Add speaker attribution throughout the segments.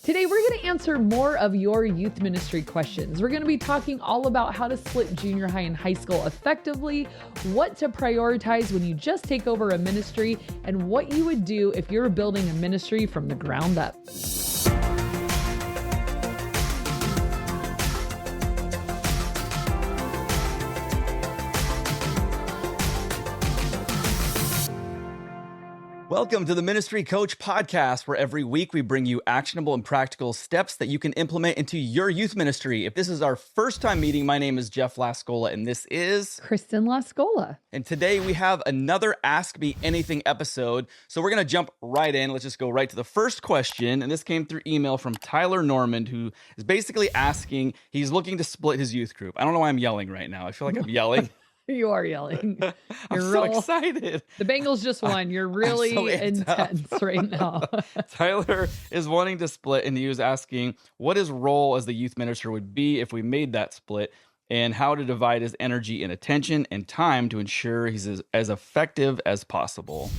Speaker 1: Today, we're going to answer more of your youth ministry questions. We're going to be talking all about how to split junior high and high school effectively, what to prioritize when you just take over a ministry, and what you would do if you're building a ministry from the ground up.
Speaker 2: Welcome to the Ministry Coach Podcast, where every week we bring you actionable and practical steps that you can implement into your youth ministry. If this is our first time meeting, my name is Jeff Lascola, and this is
Speaker 1: Kristen Lascola.
Speaker 2: And today we have another Ask Me Anything episode. So we're going to jump right in. Let's just go right to the first question. And this came through email from Tyler Normand, who is basically asking, he's looking to split his youth group. I don't know why I'm yelling right now. I feel like I'm yelling.
Speaker 1: You are yelling.
Speaker 2: I'm so excited.
Speaker 1: The Bengals just won. You're really so intense right now.
Speaker 2: Tyler is wanting to split, and he was asking what his role as the youth minister would be if we made that split, and how to divide his energy and attention and time to ensure he's as effective as possible.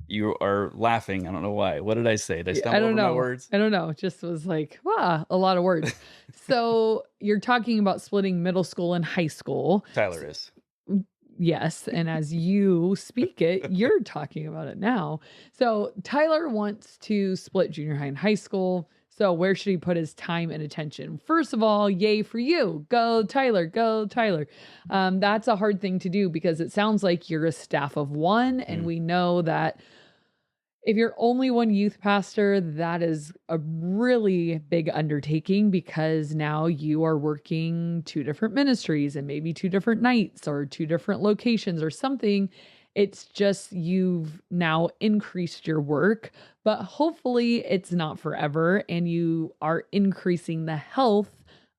Speaker 2: You are laughing. I don't know why. What did I say? Did I stumble over my words?
Speaker 1: I don't know. It just was like, wow, a lot of words. So you're talking about splitting middle school and high school.
Speaker 2: Tyler is.
Speaker 1: Yes. And as you speak it, you're talking about it now. So Tyler wants to split junior high and high school. So where should he put his time and attention? First of all, yay for you. Go, Tyler. Go, Tyler. That's a hard thing to do because it sounds like you're a staff of one. And we know that if you're only one youth pastor, that is a really big undertaking because now you are working two different ministries and maybe two different nights or two different locations or something. It's just you've now increased your work, but hopefully it's not forever and you are increasing the health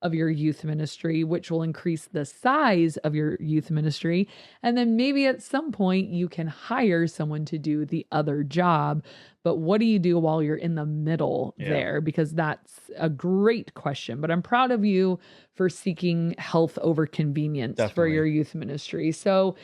Speaker 1: of your youth ministry, which will increase the size of your youth ministry. And then maybe at some point you can hire someone to do the other job. But what do you do while you're in the middle there? Because that's a great question. But I'm proud of you for seeking health over convenience for your youth ministry. So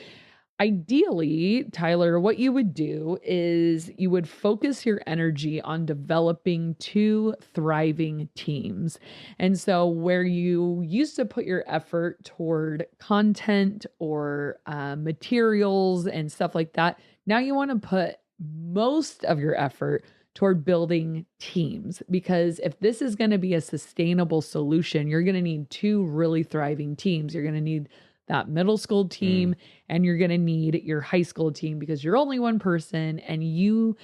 Speaker 1: ideally, Tyler, what you would do is you would focus your energy on developing two thriving teams. And so where you used to put your effort toward content or materials and stuff like that, now you want to put most of your effort toward building teams. Because if this is going to be a sustainable solution, you're going to need two really thriving teams. You're going to need that middle school team and you're going to need your high school team because you're only one person and you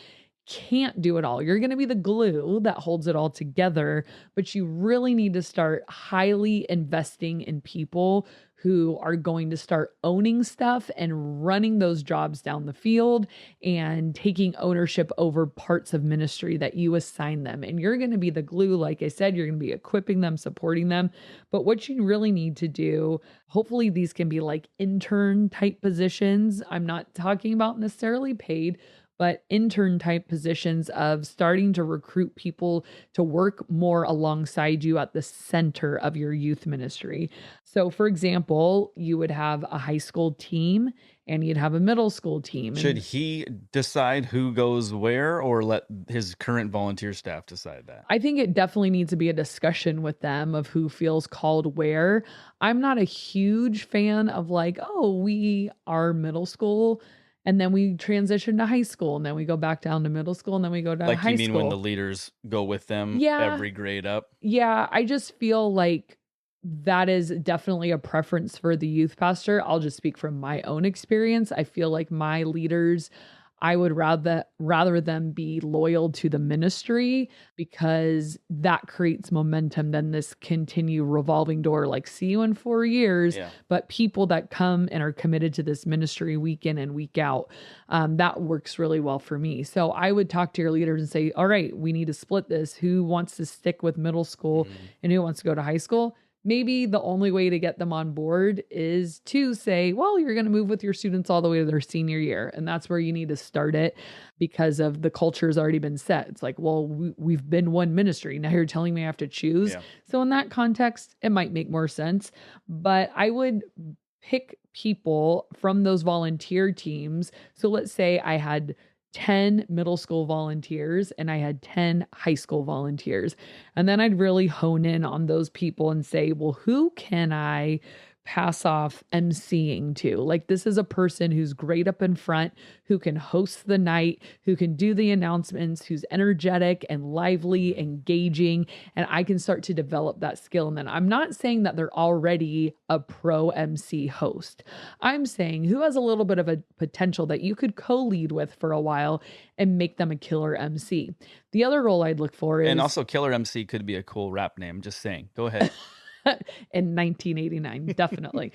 Speaker 1: can't do it all. You're going to be the glue that holds it all together, but you really need to start highly investing in people who are going to start owning stuff and running those jobs down the field and taking ownership over parts of ministry that you assign them. And you're going to be the glue. Like I said, you're going to be equipping them, supporting them. But what you really need to do, hopefully these can be like intern type positions. I'm not talking about necessarily paid, but intern type positions of starting to recruit people to work more alongside you at the center of your youth ministry. So for example, you would have a high school team and you'd have a middle school team.
Speaker 2: Should he decide who goes where or let his current volunteer staff decide that?
Speaker 1: I think it definitely needs to be a discussion with them of who feels called where. I'm not a huge fan of like, oh, we are middle school and then we transition to high school, and then we go back down to middle school, and then we go down to high school.
Speaker 2: Like you mean when the leaders go with them every grade up?
Speaker 1: Yeah, I just feel like that is definitely a preference for the youth pastor. I'll just speak from my own experience. I feel like my leaders, I would rather them be loyal to the ministry because that creates momentum than this continue revolving door, like see you in 4 years, but people that come and are committed to this ministry week in and week out, that works really well for me. So I would talk to your leaders and say, all right, we need to split this. Who wants to stick with middle school and who wants to go to high school? Maybe the only way to get them on board is to say, well, you're going to move with your students all the way to their senior year. And that's where you need to start it because of the culture has already been set. It's like, well, we've been one ministry. Now you're telling me I have to choose. Yeah. So in that context, it might make more sense. But I would pick people from those volunteer teams. So let's say I had 10 middle school volunteers and I had 10 high school volunteers. And then I'd really hone in on those people and say, well, who can I pass off emceeing to? Like, this is a person who's great up in front, who can host the night, who can do the announcements, who's energetic and lively, engaging, and I can start to develop that skill. And then I'm not saying that they're already a pro MC host. I'm saying who has a little bit of a potential that you could co-lead with for a while and make them a killer MC. The other role I'd look for is,
Speaker 2: And also Killer MC could be a cool rap name. Just saying. Go ahead.
Speaker 1: in 1989, definitely.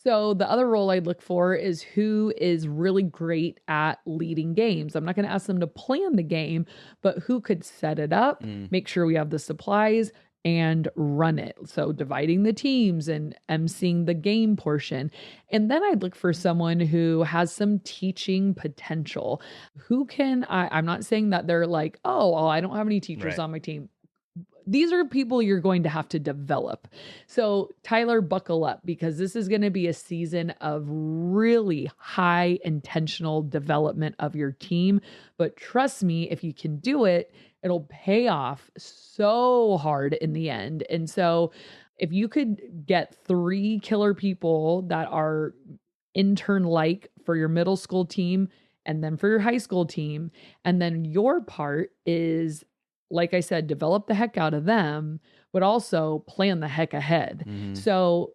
Speaker 1: So the other role I'd look for is who is really great at leading games. I'm not going to ask them to plan the game, but who could set it up, make sure we have the supplies, and run it. So dividing the teams and emceeing the game portion. And then I'd look for someone who has some teaching potential. Who can I'm not saying that they're like, oh, well, I don't have any teachers
Speaker 2: Right.
Speaker 1: on my team. These are people you're going to have to develop. So Tyler, buckle up, because this is going to be a season of really high intentional development of your team. But trust me, if you can do it, it'll pay off so hard in the end. And so if you could get 3 killer people that are intern-like for your middle school team and then for your high school team, and then your part is, like I said, develop the heck out of them, but also plan the heck ahead. So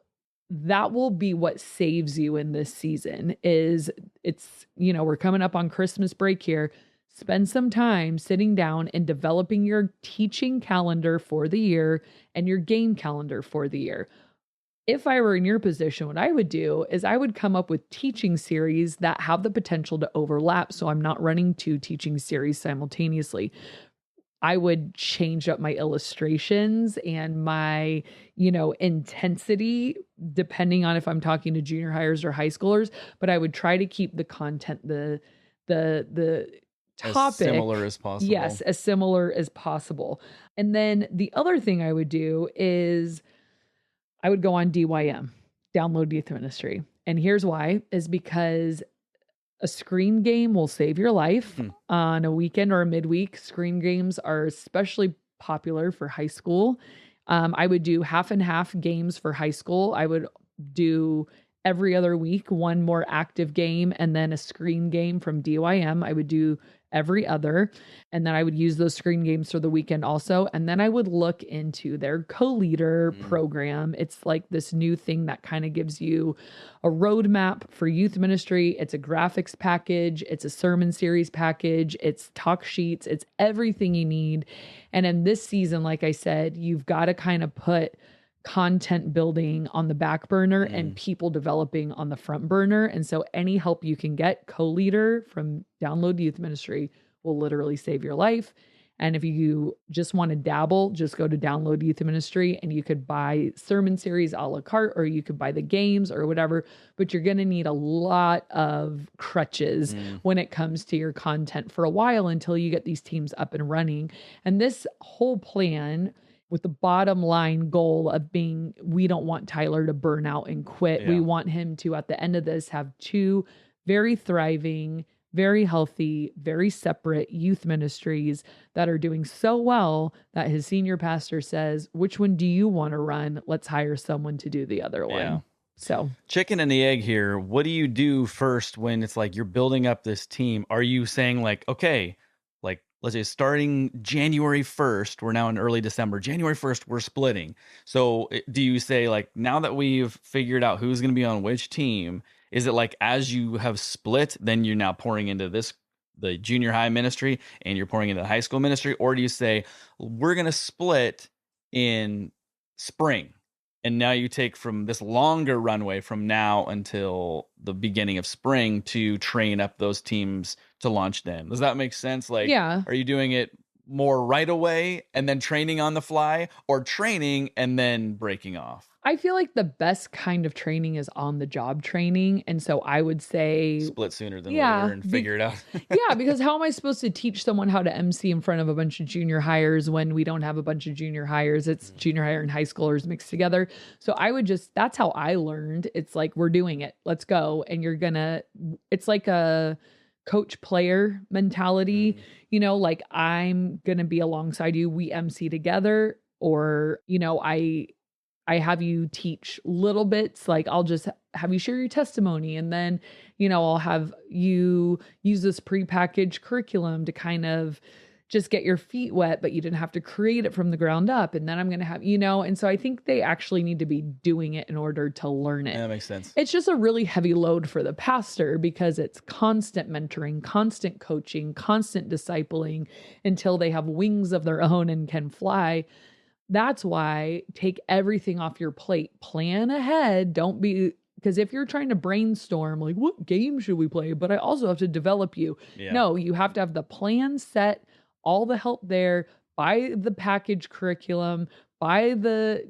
Speaker 1: that will be what saves you in this season. We're coming up on Christmas break here. Spend some time sitting down and developing your teaching calendar for the year and your game calendar for the year. If I were in your position, what I would do is I would come up with teaching series that have the potential to overlap. So I'm not running 2 teaching series simultaneously. I would change up my illustrations and my, intensity depending on if I'm talking to junior hires or high schoolers, but I would try to keep the content, the topic
Speaker 2: as similar as possible.
Speaker 1: Yes, as similar as possible. And then the other thing I would do is I would go on DYM, Download Youth Ministry. And here's why, is because a screen game will save your life on a weekend or a midweek. Screen games are especially popular for high school. I would do half and half games for high school. I would do every other week, one more active game and then a screen game from DYM. I would do every other. And then I would use those screen games for the weekend also. And then I would look into their co-leader program. It's like this new thing that kind of gives you a roadmap for youth ministry. It's a graphics package. It's a sermon series package. It's talk sheets. It's everything you need. And in this season, like I said, you've got to kind of put content building on the back burner and people developing on the front burner. And so any help you can get, co-leader from Download Youth Ministry, will literally save your life. And if you just want to dabble, just go to Download Youth Ministry and you could buy sermon series a la carte, or you could buy the games or whatever, but you're going to need a lot of crutches when it comes to your content for a while until you get these teams up and running. And this whole plan, with the bottom line goal of being, we don't want Tyler to burn out and quit. We want him to, at the end of this, have 2 very thriving, very healthy, very separate youth ministries that are doing so well that his senior pastor says, which one do you want to run? Let's hire someone to do the other one. So
Speaker 2: chicken and the egg here. What do you do first when it's like you're building up this team? Are you saying like, okay, like let's say starting January 1st, we're now in early December, January 1st, we're splitting. So do you say like, now that we've figured out who's going to be on which team, is it like as you have split, then you're now pouring into the junior high ministry and you're pouring into the high school ministry? Or do you say, we're going to split in spring? And now you take from this longer runway from now until the beginning of spring to train up those teams to launch then. Does that make sense? Like, are you doing it more right away and then training on the fly, or training and then breaking off?
Speaker 1: I feel like the best kind of training is on the job training. And so I would say
Speaker 2: split sooner than later and figure it out.
Speaker 1: Because how am I supposed to teach someone how to MC in front of a bunch of junior hires when we don't have a bunch of junior hires? It's junior hire and high schoolers mixed together. So I would that's how I learned. It's like, we're doing it. Let's go. And it's like coach player mentality,
Speaker 2: Mm,
Speaker 1: like I'm going to be alongside you, we MC together, or I have you teach little bits, like I'll just have you share your testimony, and then I'll have you use this prepackaged curriculum to kind of just get your feet wet, but you didn't have to create it from the ground up. And then I'm going to have, and so I think they actually need to be doing it in order to learn
Speaker 2: yeah,
Speaker 1: it.
Speaker 2: that makes sense.
Speaker 1: It's just a really heavy load for the pastor because it's constant mentoring, constant coaching, constant discipling until they have wings of their own and can fly. That's why take everything off your plate. Plan ahead. Don't be, because if you're trying to brainstorm, like, what game should we play? But I also have to develop you.
Speaker 2: Yeah.
Speaker 1: No, you have to have the plan set, all the help there, buy the package curriculum, buy the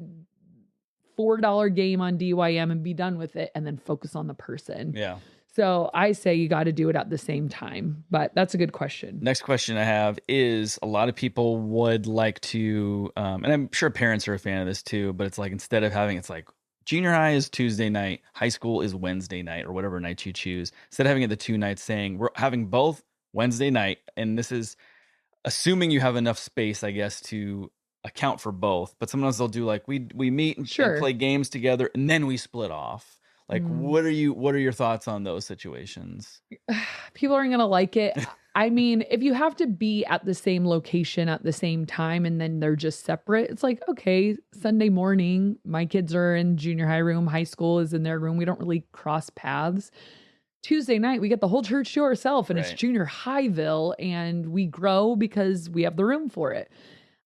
Speaker 1: $4 game on DYM and be done with it, and then focus on the person.
Speaker 2: Yeah.
Speaker 1: So I say you got to do it at the same time, but that's a good question.
Speaker 2: Next question I have is, a lot of people would like to, and I'm sure parents are a fan of this too, but it's like, instead of having, it's like junior high is Tuesday night, high school is Wednesday night, or whatever night you choose. Instead of having it the 2 nights, saying we're having both Wednesday night. And this is assuming you have enough space, I guess, to account for both. But sometimes they'll do like, we meet and
Speaker 1: Sure.
Speaker 2: play games together, and then we split off. Like, what are your thoughts on those situations?
Speaker 1: People aren't going to like it. I mean, if you have to be at the same location at the same time and then they're just separate, it's like, okay, Sunday morning, my kids are in junior high room, high school is in their room. We don't really cross paths. Tuesday night, we get the whole church to ourselves, and it's
Speaker 2: Right.
Speaker 1: junior highville, and we grow because we have the room for it.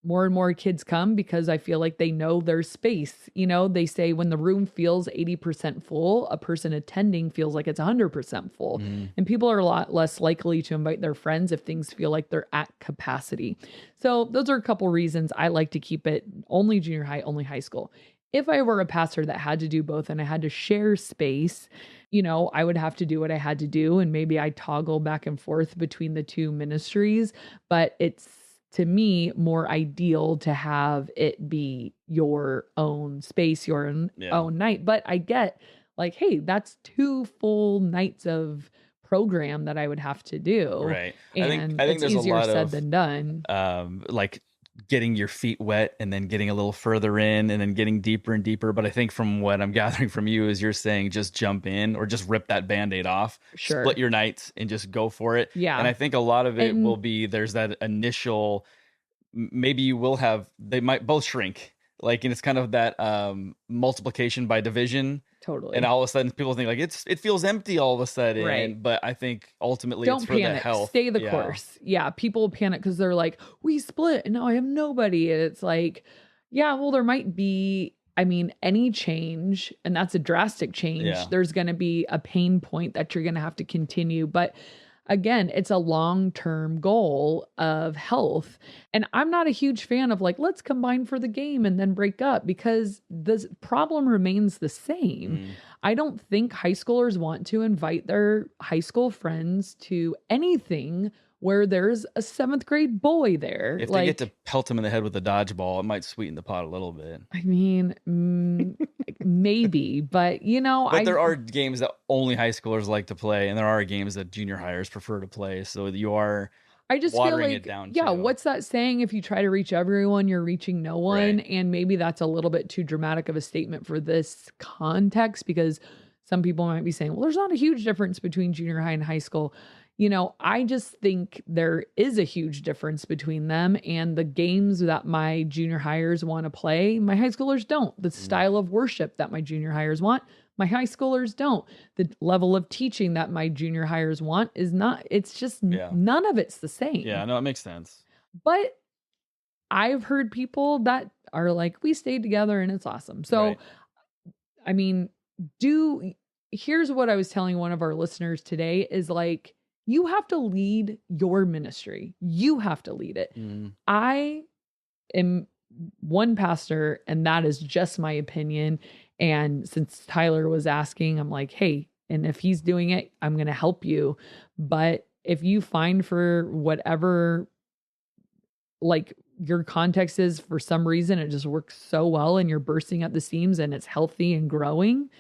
Speaker 1: More and more kids come because I feel like they know there's space. They say when the room feels 80% full, a person attending feels like it's 100% full. And people are a lot less likely to invite their friends if things feel like they're at capacity. So those are a couple reasons I like to keep it only junior high, only high school. If I were a pastor that had to do both and I had to share space, I would have to do what I had to do. And maybe I toggle back and forth between the two ministries, but it's, to me, more ideal to have it be your own space, your own night. But I get like, hey, that's 2 full nights of program that I would have to do.
Speaker 2: Right.
Speaker 1: And
Speaker 2: I think
Speaker 1: it's
Speaker 2: there's
Speaker 1: easier
Speaker 2: a lot
Speaker 1: said
Speaker 2: of
Speaker 1: than done.
Speaker 2: like getting your feet wet and then getting a little further in and then getting deeper and deeper. But I think from what I'm gathering from you is, you're saying just jump in or just rip that Band-Aid off,
Speaker 1: Sure.
Speaker 2: split your nights and just go for it.
Speaker 1: Yeah.
Speaker 2: And I think a lot of it
Speaker 1: And-
Speaker 2: will be, there's that initial, maybe you will have, they might both shrink. Like, and it's kind of that multiplication by division.
Speaker 1: Totally.
Speaker 2: And all of a sudden people think like it feels empty all of a sudden.
Speaker 1: Right.
Speaker 2: But I think ultimately
Speaker 1: Don't
Speaker 2: it's for the
Speaker 1: panic.
Speaker 2: health.
Speaker 1: Stay the course. Yeah. People panic because they're like, we split and now I have nobody. And it's like, yeah, well, there might be, any change, and that's a drastic change.
Speaker 2: Yeah.
Speaker 1: There's going to be a pain point that you're going to have to continue. But again, it's a long-term goal of health. And I'm not a huge fan of like, let's combine for the game and then break up, because the problem remains the same. I don't think high schoolers want to invite their high school friends to anything where there's a 7th grade boy there.
Speaker 2: If they get to pelt him in the head with a dodgeball, it might sweeten the pot a little bit.
Speaker 1: Maybe, but
Speaker 2: But there are games that only high schoolers like to play, and there are games that junior hires prefer to play. So you are
Speaker 1: I just
Speaker 2: watering
Speaker 1: feel like,
Speaker 2: it down.
Speaker 1: yeah,
Speaker 2: too.
Speaker 1: what's that saying? If you try to reach everyone, you're reaching no one.
Speaker 2: Right.
Speaker 1: And maybe that's a little bit too dramatic of a statement for this context, because some people might be saying, well, there's not a huge difference between junior high and high school. I just think there is a huge difference between them, and the games that my junior hires want to play, my high schoolers don't. The style of worship that my junior hires want, my high schoolers don't. The level of teaching that my junior hires want is not, it's just none of it's the same.
Speaker 2: Yeah, no, it makes sense.
Speaker 1: But I've heard people that are like, we stayed together and it's awesome. So,
Speaker 2: Right.
Speaker 1: Here's what I was telling one of our listeners today is like, you have to lead your ministry. You have to lead it. I am one pastor, and that is just my opinion. And since Tyler was asking, I'm like, hey, and if he's doing it, I'm going to help you. But if you find for whatever, like your context is, for some reason, it just works so well and you're bursting at the seams and it's healthy and growing,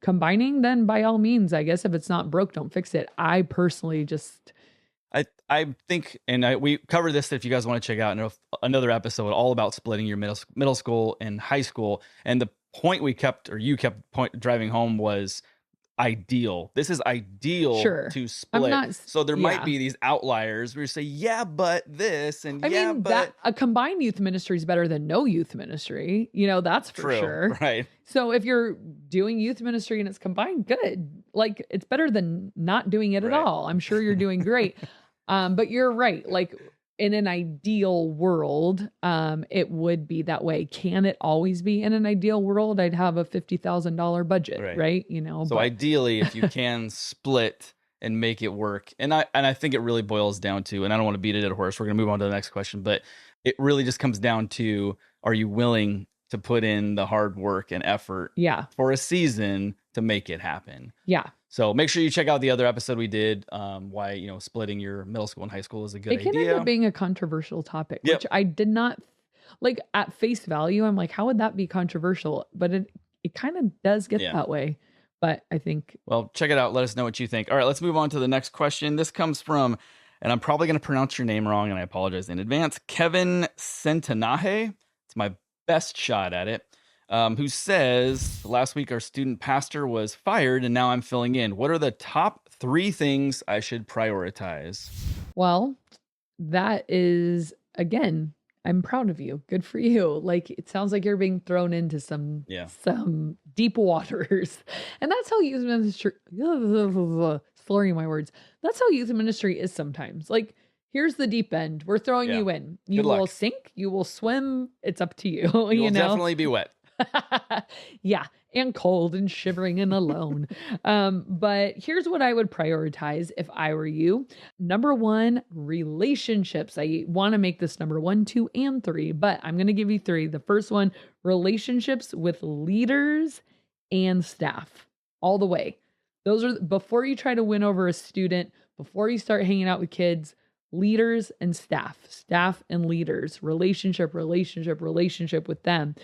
Speaker 1: combining, then by all means, I guess if it's not broke, don't fix it. I personally just,
Speaker 2: I think, and we covered this if you guys want to check out another episode all about splitting your middle school and high school. And the point you kept driving home was ideal. This is ideal
Speaker 1: sure.
Speaker 2: to
Speaker 1: I'm
Speaker 2: split.
Speaker 1: not,
Speaker 2: So there might
Speaker 1: yeah.
Speaker 2: be these outliers where you say, yeah, but this, and
Speaker 1: I
Speaker 2: yeah,
Speaker 1: mean, that
Speaker 2: but
Speaker 1: a combined youth ministry is better than no youth ministry. That's for
Speaker 2: true,
Speaker 1: sure.
Speaker 2: right?
Speaker 1: So if you're doing youth ministry and it's combined, good. Like it's better than not doing it at
Speaker 2: Right.
Speaker 1: all. I'm sure you're doing great. But you're right. Like in an ideal world, it would be that way. Can it always be in an ideal world? I'd have a $50,000 budget, right?
Speaker 2: So
Speaker 1: But
Speaker 2: ideally, if you can split and make it work, and I think it really boils down to, and I don't want to beat it at a horse. We're going to move on to the next question, but it really just comes down to: are you willing to put in the hard work and effort
Speaker 1: yeah,
Speaker 2: for a season to make it happen?
Speaker 1: yeah.
Speaker 2: So make sure you check out the other episode we did. Why splitting your middle school and high school is a good
Speaker 1: It can end
Speaker 2: idea.
Speaker 1: up being a controversial topic,
Speaker 2: Yep.
Speaker 1: which I did not like at face value. I'm like, how would that be controversial? But it kind of does get that way. But I think,
Speaker 2: Well, check it out. Let us know what you think. All right, let's move on to the next question. This comes from, and I'm probably going to pronounce your name wrong, and I apologize in advance, Kevin Centenaje. It's my best shot at it. Who says, last week our student pastor was fired and now I'm filling in. What are the top 3 things I should prioritize?
Speaker 1: well, that is, again, I'm proud of you. Good for you. Like it sounds like you're being thrown into some deep waters. And that's how youth ministry slurring my words. That's how youth ministry is sometimes. Like here's the deep end. We're throwing you in. You
Speaker 2: Good luck.
Speaker 1: will sink, you will swim. It's up to you.
Speaker 2: You'll definitely be wet.
Speaker 1: Yeah, and cold and shivering and alone. But here's what I would prioritize if I were you. Number 1, relationships. I want to make this number 1, 2, and 3, but I'm going to give you 3. The first one, relationships with leaders and staff all the way. Those are before you try to win over a student, before you start hanging out with kids, leaders and staff and leaders, relationship with them.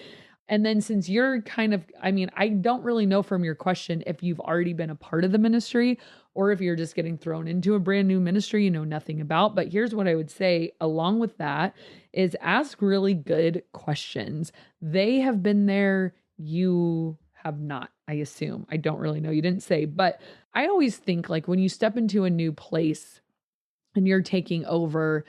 Speaker 1: And then since you're I don't really know from your question if you've already been a part of the ministry or if you're just getting thrown into a brand new ministry you know nothing about. But here's what I would say along with that is ask really good questions. They have been there. You have not, I assume. I don't really know. You didn't say, but I always think like when you step into a new place and you're taking over,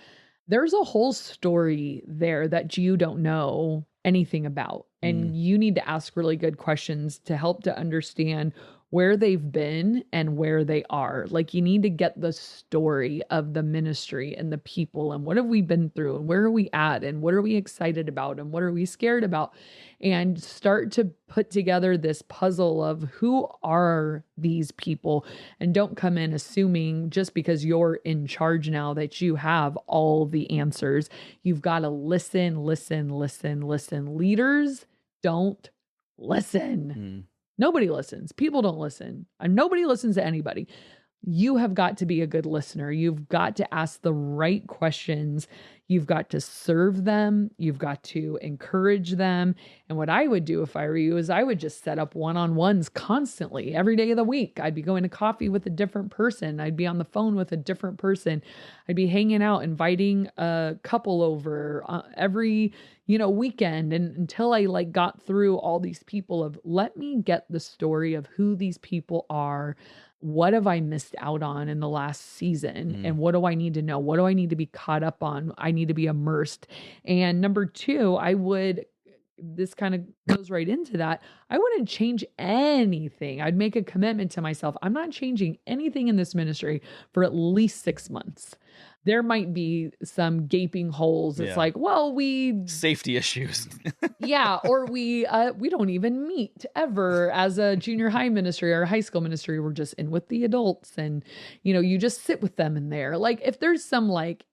Speaker 1: there's a whole story there that you don't know anything about. And you need to ask really good questions to help to understand where they've been and where they are. Like you need to get the story of the ministry and the people and what have we been through and where are we at and what are we excited about and what are we scared about, and start to put together this puzzle of who are these people. And don't come in assuming just because you're in charge now that you have all the answers. You've got to listen. Leaders don't listen. Nobody listens. People don't listen. And nobody listens to anybody. You have got to be a good listener. You've got to ask the right questions. You've got to serve them. You've got to encourage them. And what I would do if I were you is I would just set up one-on-ones constantly every day of the week. I'd be going to coffee with a different person. I'd be on the phone with a different person. I'd be hanging out, inviting a couple over every weekend, and until I got through all these people of let me get the story of who these people are. What have I missed out on in the last season? And what do I need to know? What do I need to be caught up on? I need to be immersed. And number 2, this kind of goes right into that. I wouldn't change anything. I'd make a commitment to myself. I'm not changing anything in this ministry for at least 6 months. There might be some gaping holes. It's like, well,
Speaker 2: safety issues.
Speaker 1: yeah, or we don't even meet ever as a junior high ministry or high school ministry. We're just in with the adults, and you just sit with them in there. Like if there's some like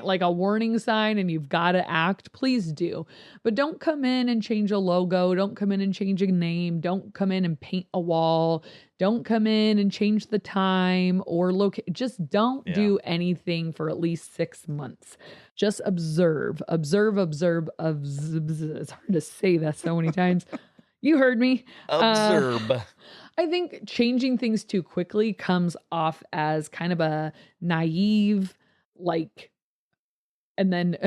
Speaker 1: like a warning sign and you've got to act, please do. But don't come in and change a logo. Don't come in and change a name. Don't come in and paint a wall. Don't come in and change the time or just don't do anything for at least 6 months. Just observe. It's hard to say that so many times. You heard me. Uh,
Speaker 2: Observe.
Speaker 1: I think changing things too quickly comes off as kind of a naive, like, and then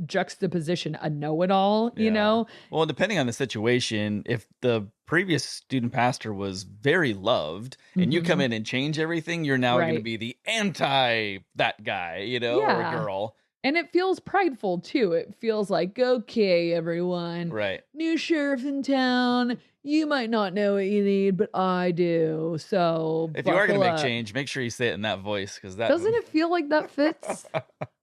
Speaker 1: juxtaposition, a know-it-all, you
Speaker 2: Yeah.
Speaker 1: know?
Speaker 2: Well, depending on the situation, if the previous student pastor was very loved and you come
Speaker 1: Mhm.
Speaker 2: in and change everything, you're now going to
Speaker 1: Right.
Speaker 2: be the anti that guy, or a
Speaker 1: Yeah.
Speaker 2: girl.
Speaker 1: And it feels prideful too. It feels like, okay, everyone,
Speaker 2: Right.
Speaker 1: new sheriff in town. You might not know what you need, but I do. So
Speaker 2: If you are going
Speaker 1: buckle
Speaker 2: to make
Speaker 1: up.
Speaker 2: change, make sure you say it in that voice because that
Speaker 1: Doesn't it feel like that fits?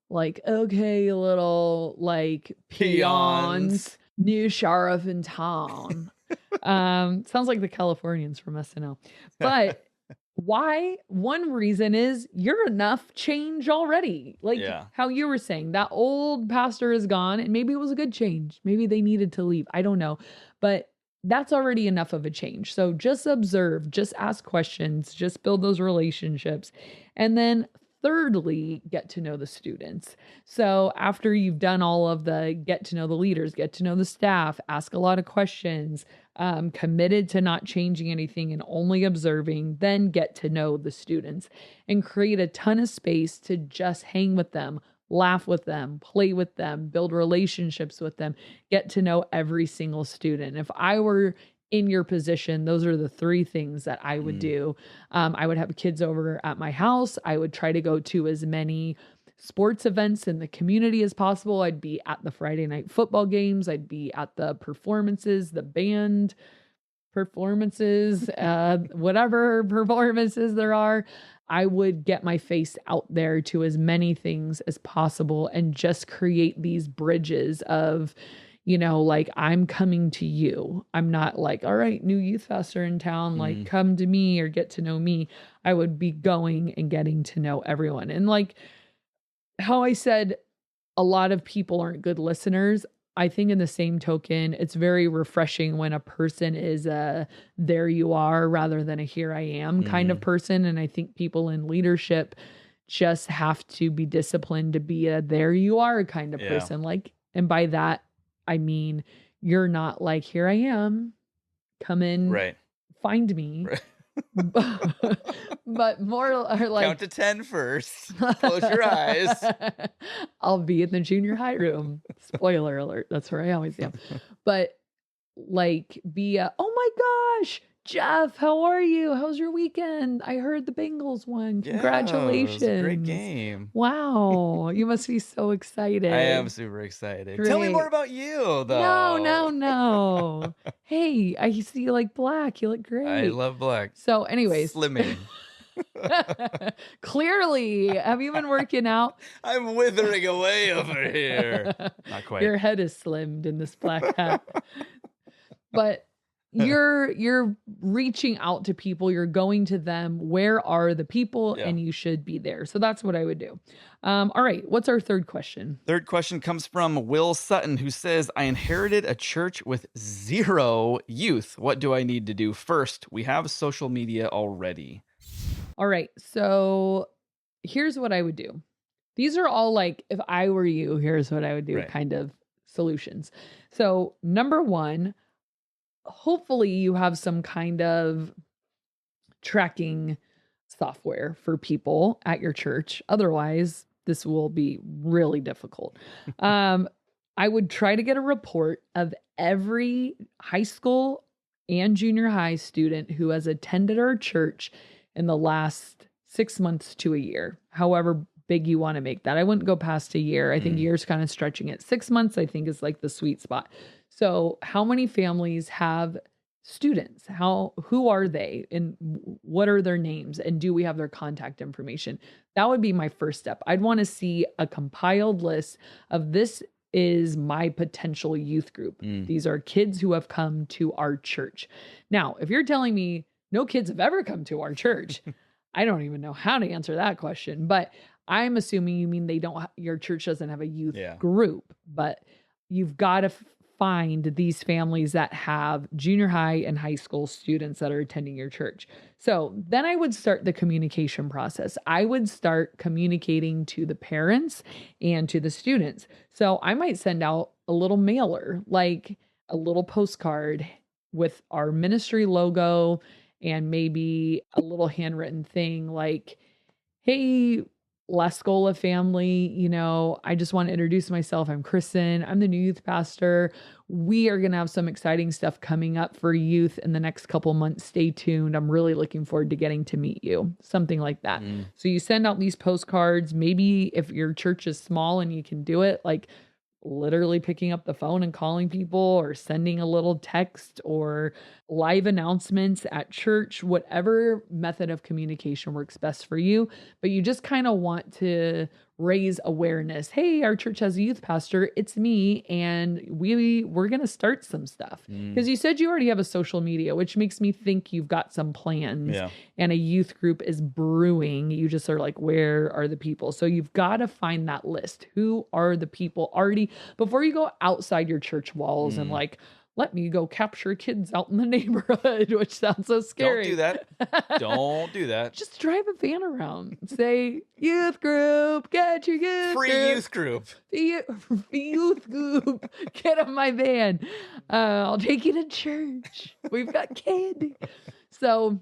Speaker 1: Like, okay, little like
Speaker 2: peons.
Speaker 1: peons, new sheriff in town. Sounds like the Californians from SNL. But why? One reason is you're enough change already. Like
Speaker 2: Yeah.
Speaker 1: how you were saying, that old pastor is gone, and maybe it was a good change. Maybe they needed to leave. I don't know. But that's already enough of a change. So just observe, just ask questions, just build those relationships. And then thirdly, get to know the students. So after you've done all of the get to know the leaders, get to know the staff, ask a lot of questions, committed to not changing anything and only observing, then get to know the students and create a ton of space to just hang with them, laugh with them, play with them, build relationships with them, get to know every single student. If I were in your position, those are the three things that I would
Speaker 2: Mm.
Speaker 1: do. I would have kids over at my house. I would try to go to as many sports events in the community as possible. I'd be at the Friday night football games. I'd be at the performances, the band performances, whatever performances there are. I would get my face out there to as many things as possible and just create these bridges of, like I'm coming to you. I'm not like, all right, new youth pastor in town, like
Speaker 2: Mm.
Speaker 1: come to me or get to know me. I would be going and getting to know everyone. And like how I said, a lot of people aren't good listeners. I think in the same token, it's very refreshing when a person is a there you are rather than a here I am kind of
Speaker 2: Mhm.
Speaker 1: person. And I think people in leadership just have to be disciplined to be a there you are kind of
Speaker 2: Yeah.
Speaker 1: person. Like, and by that, I mean, you're not like, here I am, come in,
Speaker 2: Right.
Speaker 1: find me.
Speaker 2: Right.
Speaker 1: But more are like,
Speaker 2: Count to 10 first. Close your eyes.
Speaker 1: I'll be in the junior high room. Spoiler alert. That's where I always am. But like be oh my gosh, Jeff, how are you? How's your weekend? I heard the Bengals won.
Speaker 2: Yeah, it was a great
Speaker 1: Congratulations.
Speaker 2: game.
Speaker 1: Wow. You must be so
Speaker 2: I am
Speaker 1: excited.
Speaker 2: super excited. Tell me more
Speaker 1: Great.
Speaker 2: about you,
Speaker 1: No,
Speaker 2: though.
Speaker 1: no, no. Hey, I see you like black. You look
Speaker 2: I
Speaker 1: great.
Speaker 2: love black.
Speaker 1: So, anyways,
Speaker 2: Slimming.
Speaker 1: clearly, have you been working out?
Speaker 2: I'm withering away over here. Not quite.
Speaker 1: Your head is slimmed in this black hat. But you're reaching out to people, you're going to them. Where are the people?
Speaker 2: Yeah.
Speaker 1: And you should be there. So that's what I would do. All right. What's our third question?
Speaker 2: Third question comes from Will Sutton, who says, I inherited a church with 0 youth. What do I need to do? First, we have social media already.
Speaker 1: All right. So here's what I would do. These are all like, if I were you, here's what I would do
Speaker 2: Right.
Speaker 1: kind of solutions. So, number one, hopefully you have some kind of tracking software for people at your church. Otherwise, this will be really difficult. I would try to get a report of every high school and junior high student who has attended our church in the last 6 months to a year, however big you want to make that. I wouldn't go past a year. I think year's kind of stretching it. 6 months, I think, is like the sweet spot. So, how many families have students? Who are they and what are their names, and do we have their contact information? That would be my first step. I'd want to see a compiled list of this is my potential youth group. These are kids who have come to our church. Now, if you're telling me no kids have ever come to our church, I don't even know how to answer that question, but I'm assuming you mean your church doesn't have a youth group, but you've got to find these families that have junior high and high school students that are attending your church. So then I would start the communication process. I would start communicating to the parents and to the students. So I might send out a little mailer, like a little postcard. with our ministry logo and maybe a little handwritten thing like, hey, La Scola family, I just want to introduce myself. I'm Kristen. I'm the new youth pastor. We are going to have some exciting stuff coming up for youth in the next couple months. Stay tuned. I'm really looking forward to getting to meet you. Something like that. So you send out these postcards. Maybe if your church is small and you can do it, like literally picking up the phone and calling people or sending a little text or live announcements at church, whatever method of communication works best for you. But you just kind of want to raise awareness. Hey, our church has a youth pastor. It's me. And we're going to start some stuff. Because you said you already have a social media, which makes me think you've got some plans and a youth group is brewing. You just are like, where are the people? So you've got to find that list. Who are the people already, before you go outside your church walls and like, let me go capture kids out in the neighborhood, which sounds so scary.
Speaker 2: Don't do that. Don't do that.
Speaker 1: Just drive a van around. Say, youth group, get your youth
Speaker 2: Free
Speaker 1: group.
Speaker 2: youth group.
Speaker 1: Youth group, get in my van. I'll take you to church. We've got candy. So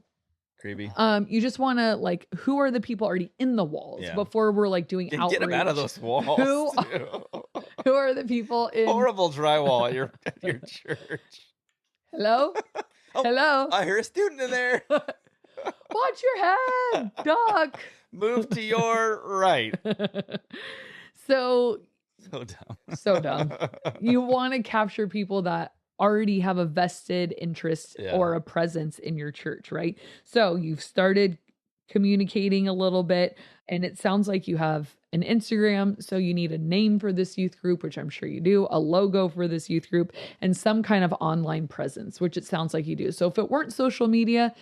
Speaker 2: creepy.
Speaker 1: You just want to like, who are the people already in the walls before we're like doing outreach?
Speaker 2: Get them out of those walls.
Speaker 1: Who are the people in
Speaker 2: horrible drywall at your church?
Speaker 1: Hello? Hello?
Speaker 2: I hear a student in there.
Speaker 1: Watch your head, Doc.
Speaker 2: Move to your right.
Speaker 1: So
Speaker 2: dumb.
Speaker 1: So dumb. You want to capture people that already have a vested interest or a presence in your church, right? So you've started communicating a little bit, and it sounds like you have an Instagram. So you need a name for this youth group, which I'm sure you do, a logo for this youth group, and some kind of online presence, which it sounds like you do. So if it weren't social media,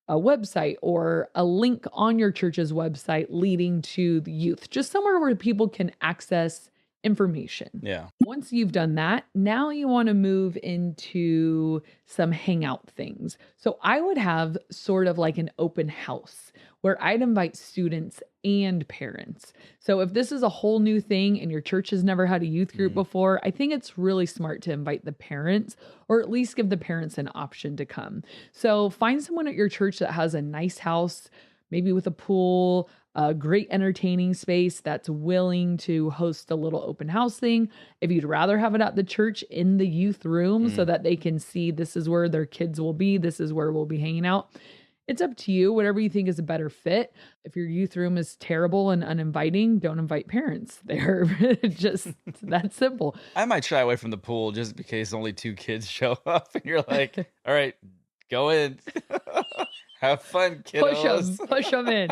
Speaker 1: a website or a link on your church's website leading to the youth, just somewhere where people can access information.
Speaker 2: Yeah.
Speaker 1: Once you've done that, now you want to move into some hangout things. So I would have sort of like an open house where I'd invite students and parents. So if this is a whole new thing and your church has never had a youth group before, I think it's really smart to invite the parents, or at least give the parents an option to come. So find someone at your church that has a nice house, maybe with a pool, a great entertaining space that's willing to host a little open house thing. If you'd rather have it at the church in the youth room so that they can see this is where their kids will be, this is where we'll be hanging out. It's up to you, whatever you think is a better fit. If your youth room is terrible and uninviting, don't invite parents. They're just that simple.
Speaker 2: I might shy away from the pool just in case only 2 kids show up and you're like, all right, go in. Have fun, kiddos.
Speaker 1: Push them in.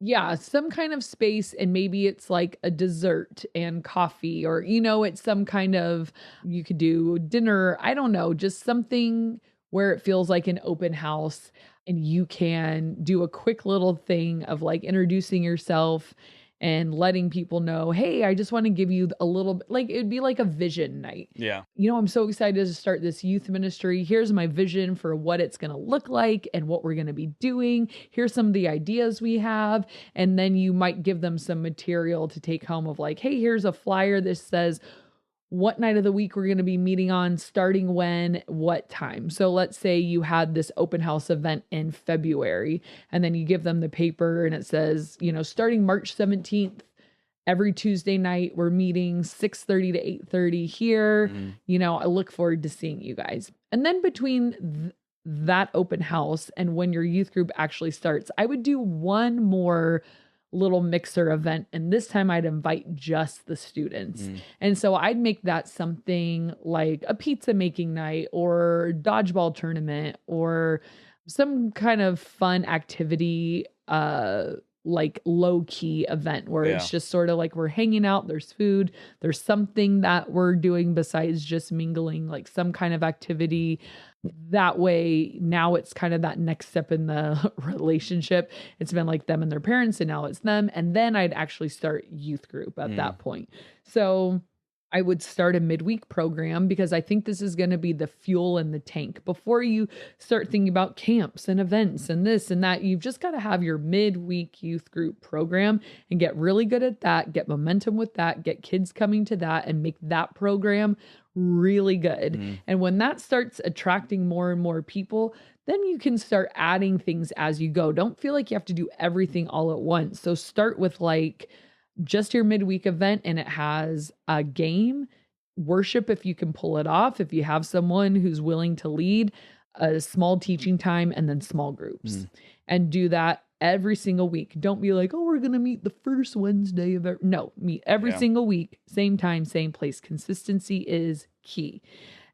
Speaker 1: Yeah, some kind of space, and maybe it's like a dessert and coffee, or, it's some kind of, you could do dinner. I don't know, just something where it feels like an open house and you can do a quick little thing of like introducing yourself and letting people know, hey, I just want to give you a little bit, like it'd be like a vision night.
Speaker 2: Yeah.
Speaker 1: I'm so excited to start this youth ministry. Here's my vision for what it's going to look like and what we're going to be doing. Here's some of the ideas we have. And then you might give them some material to take home of like, hey, here's a flyer. This says what night of the week we're going to be meeting on, starting when, what time. So let's say you had this open house event in February, and then you give them the paper and it says, starting March 17th, every Tuesday night, we're meeting 6:30 to 8:30 here. I look forward to seeing you guys. And then between that open house and when your youth group actually starts, I would do one more little mixer event, and this time I'd invite just the students. And so I'd make that something like a pizza making night or dodgeball tournament or some kind of fun activity, like low key event where it's just sort of like we're hanging out, there's food, there's something that we're doing besides just mingling, like some kind of activity. That way, now it's kind of that next step in the relationship. It's been like them and their parents, and now it's them. And then I'd actually start youth group at that point. So I would start a midweek program because I think this is going to be the fuel in the tank. Before you start thinking about camps and events and this and that, you've just got to have your midweek youth group program and get really good at that, get momentum with that, get kids coming to that, and make that program really good.
Speaker 2: Mm.
Speaker 1: And when that starts attracting more and more people, then you can start adding things as you go. Don't feel like you have to do everything all at once. So start with like just your midweek event and it has a game, worship if you can pull it off, if you have someone who's willing to lead, a small teaching time, and then small groups. And do that every single week. Don't be like, oh, we're going to meet the first Wednesday of every. No, meet every single week, same time, same place. Consistency is key.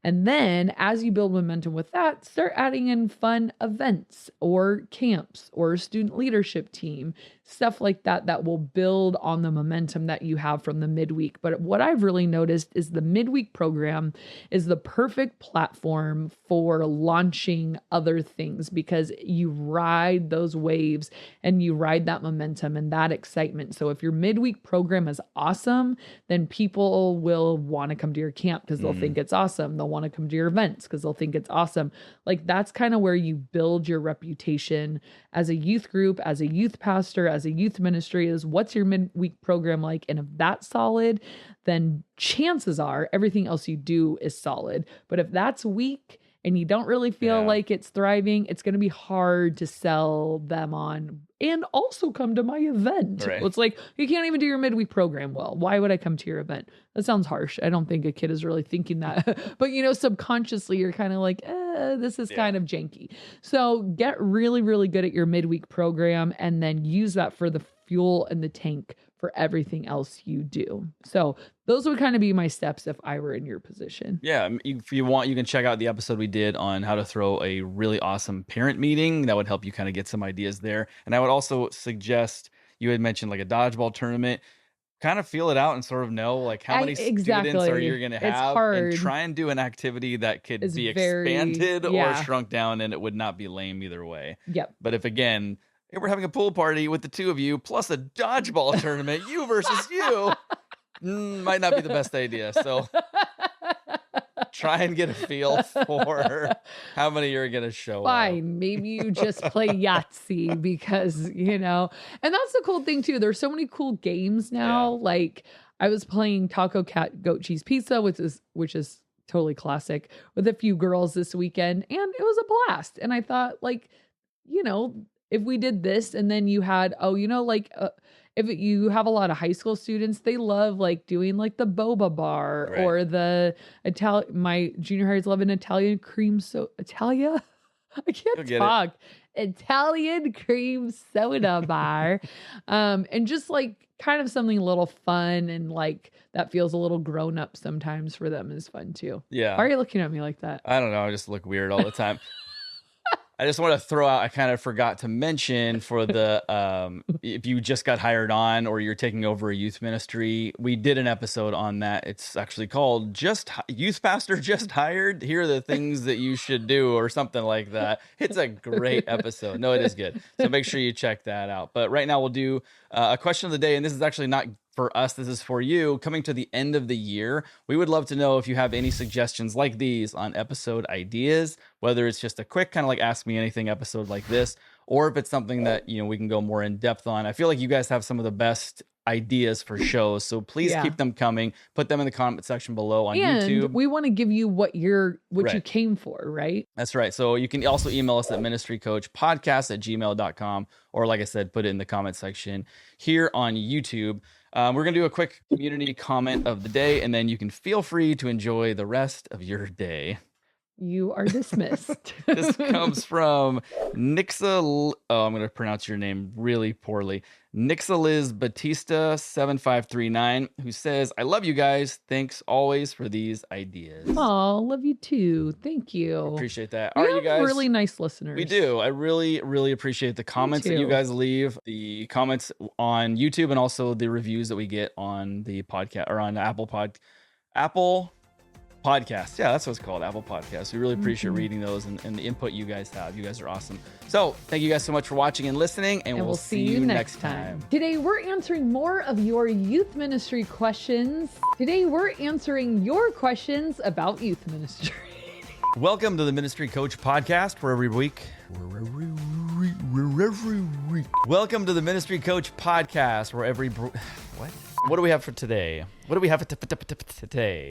Speaker 1: And then as you build momentum with that, start adding in fun events or camps or a student leadership team, stuff like that, that will build on the momentum that you have from the midweek. But what I've really noticed is the midweek program is the perfect platform for launching other things because you ride those waves and you ride that momentum and that excitement. So if your midweek program is awesome, then people will want to come to your camp because they'll think it's awesome. They'll want to come to your events because they'll think it's awesome. Like that's kind of where you build your reputation as a youth group, as a youth pastor, as a youth ministry is what's your midweek program like? And if that's solid, then chances are everything else you do is solid. But if that's weak and you don't really feel like it's thriving, it's going to be hard to sell them on and also come to my event.
Speaker 2: Right.
Speaker 1: It's like, you can't even do your midweek program well. Why would I come to your event? That sounds harsh. I don't think a kid is really thinking that. But, you know, subconsciously, you're kind of like, this is kind of janky. So get really, really good at your midweek program and then use that for the fuel in the tank for everything else you do. So those would kind of be my steps if I were in your position.
Speaker 2: Yeah, if you want, you can check out the episode we did on how to throw a really awesome parent meeting. That would help you kind of get some ideas there. And I would also suggest, you had mentioned like a dodgeball tournament, kind of feel it out and sort of know like how many students are you going to have,
Speaker 1: it's hard.
Speaker 2: and try and do an activity that could
Speaker 1: It's
Speaker 2: be
Speaker 1: very-
Speaker 2: expanded or
Speaker 1: yeah.
Speaker 2: shrunk down, and it would not be lame either way.
Speaker 1: Yep.
Speaker 2: But if again, hey, we're having a pool party with the two of you plus a dodgeball tournament, you versus you, might not be the best idea. So try and get a feel for how many you're going to show up.
Speaker 1: Fine. Maybe you just play Yahtzee because, you know, and that's the cool thing too. There's so many cool games now.
Speaker 2: Yeah.
Speaker 1: Like I was playing Taco Cat Goat Cheese Pizza, which is totally classic, with a few girls this weekend, and it was a blast. And I thought, like, you know, if we did this and then you had, if you have a lot of high school students, they love like doing like the boba bar or the my junior hires love an Italian cream Italia. I can't talk. Italian cream soda bar. And just like kind of something a little fun and like that feels a little grown up sometimes for them is fun too.
Speaker 2: Yeah.
Speaker 1: Why are you looking at me like that?
Speaker 2: I don't know. I just look weird all the time. I just want to throw out, I kind of forgot to mention for the, if you just got hired on or you're taking over a youth ministry, we did an episode on that. It's actually called Youth Pastor Just Hired. Here are the things that you should do or something like that. It's a great episode. No, it is good. So make sure you check that out. But right now we'll do a question of the day. And this is actually not for us, this is for you. Coming to the end of the year, we would love to know if you have any suggestions like these on episode ideas, whether it's just a quick kind of like ask me anything episode like this, or if it's something that, you know, we can go more in depth on. I feel like you guys have some of the best ideas for shows, so please keep them coming. Put them in the comment section below on YouTube.
Speaker 1: We want to give you what you came for, right?
Speaker 2: That's right. So you can also email us at ministrycoachpodcast@gmail.com, or like I said, put it in the comment section here on YouTube. We're going to do a quick community comment of the day, and then you can feel free to enjoy the rest of your day.
Speaker 1: You are dismissed.
Speaker 2: This comes from Nixa. I'm going to pronounce your name really poorly. Nixaliz Batista 7539, who says, "I love you guys. Thanks always for these ideas."
Speaker 1: Oh, love you too. Thank you.
Speaker 2: Appreciate that.
Speaker 1: We
Speaker 2: All right,
Speaker 1: have
Speaker 2: you guys.
Speaker 1: Really nice listeners.
Speaker 2: We do. I really, really appreciate the comments that you guys leave, the comments on YouTube, and also the reviews that we get on the podcast or on Apple Podcasts. Yeah, that's what it's called, Apple Podcasts. We really appreciate reading those and the input you guys have. You guys are awesome. So thank you guys so much for watching and listening, and we'll see you next time.
Speaker 1: Today, we're answering more of your youth ministry questions. Today, we're answering your questions about youth ministry.
Speaker 2: Welcome to the Ministry Coach Podcast, where every week... Welcome to the Ministry Coach Podcast, where every... What do we have for today? What do we have for today?